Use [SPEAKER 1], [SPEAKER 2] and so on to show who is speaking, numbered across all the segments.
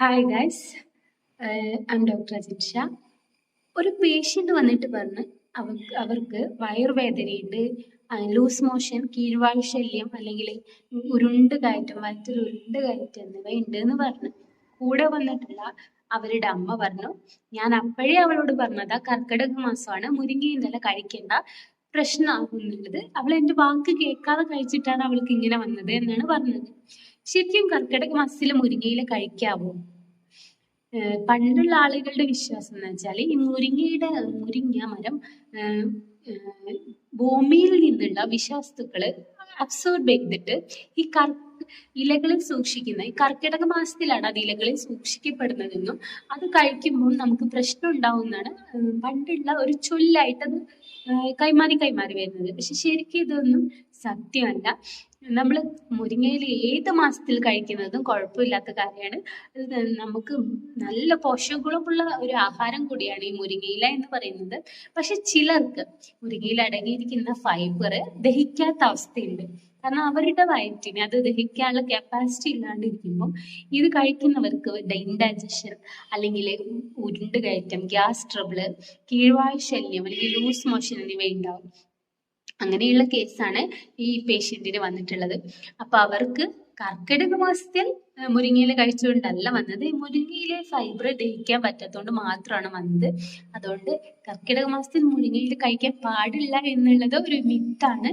[SPEAKER 1] Hi guys, I M doctor Ajinsha. ഒരു patient വന്നിട്ട് പറഞ്ഞ് അവർക്ക് വയറുവേദനയുണ്ട്, ലൂസ് മോഷൻ, കീഴ്വായു ശല്യം അല്ലെങ്കിൽ ഉരുണ്ട് കയറ്റം, വയറ്റിൽ ഉരുണ്ട് കയറ്റം എന്നിവ ഉണ്ട് എന്ന് പറഞ്ഞു. കൂടെ വന്നിട്ടുള്ള അവരുടെ അമ്മ പറഞ്ഞു, ഞാൻ അപ്പോഴേ അവളോട് പറഞ്ഞതാ കർക്കിടക മാസമാണ്, മുരിങ്ങയും ഇല കഴിക്കേണ്ട, പ്രശ്നമാകുന്നുള്ളത്. അവൾ എൻ്റെ വാക്ക് കേൾക്കാതെ കഴിച്ചിട്ടാണ് അവൾക്ക് ഇങ്ങനെ വന്നത് എന്നാണ് പറഞ്ഞത്. ശരിക്കും കർക്കിടക മാസത്തിൽ മുരിങ്ങയില കഴിക്കാവോ? പണ്ടുള്ള ആളുകളുടെ വിശ്വാസം എന്ന് വെച്ചാൽ ഈ മുരിങ്ങ മരം ഭൂമിയിൽ നിന്നുള്ള വിഷവസ്തുക്കള് അബ്സോർബ് ചെയ്തിട്ട് ഈ ഇലകളിൽ സൂക്ഷിക്കുന്ന ഈ കർക്കിടക മാസത്തിലാണ് അത് ഇലകളിൽ സൂക്ഷിക്കപ്പെടുന്നതെന്നും അത് കഴിക്കുമ്പോൾ നമുക്ക് പ്രശ്നം ഉണ്ടാവുമെന്നാണ് പണ്ടുള്ള ഒരു ചൊല്ലായിട്ട് അത് കൈമാറി വരുന്നത്. പക്ഷെ ശരിക്കും ഇതൊന്നും സത്യമല്ല. നമ്മൾ മുരിങ്ങയില ഏത് മാസത്തിൽ കഴിക്കുന്നതും കുഴപ്പമില്ലാത്ത കാര്യമാണ്. നമുക്ക് നല്ല പോഷകഗുണമുള്ള ഒരു ആഹാരം കൂടിയാണ് ഈ മുരിങ്ങയില എന്ന് പറയുന്നത്. പക്ഷെ ചിലർക്ക് മുരിങ്ങയില അടങ്ങിയിരിക്കുന്ന ഫൈബർ ദഹിക്കാത്ത അവസ്ഥയുണ്ട്. കാരണം അവരുടെ വയറ്റിന് അത് ദഹിക്കാനുള്ള കപ്പാസിറ്റി ഇല്ലാണ്ടിരിക്കുമ്പോൾ ഇത് കഴിക്കുന്നവർക്ക് ഇൻഡൈജഷൻ അല്ലെങ്കിൽ ഉരുണ്ട് കയറ്റം, ഗ്യാസ് ട്രബിള്, കീഴ്വായു ശല്യം അല്ലെങ്കിൽ ലൂസ് മോഷൻ എന്നിവ ഉണ്ടാവും. അങ്ങനെയുള്ള കേസാണ് ഈ പേഷ്യന്റിന് വന്നിട്ടുള്ളത്. അപ്പൊ അവർക്ക് കർക്കിടക മാസത്തിൽ മുരിങ്ങയില കഴിച്ചുകൊണ്ടല്ല വന്നത്, മുരിങ്ങയിലെ ഫൈബർ ദഹിക്കാൻ പറ്റാത്തതുകൊണ്ട് മാത്രമാണ് വന്നത്. അതുകൊണ്ട് കർക്കിടക മാസത്തിൽ മുരിങ്ങയില കഴിക്കാൻ പാടില്ല എന്നുള്ളത് ഒരു മിത്താണ്,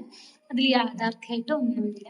[SPEAKER 1] അതിൽ യാഥാർത്ഥ്യമായിട്ട് ഒന്നുമില്ല.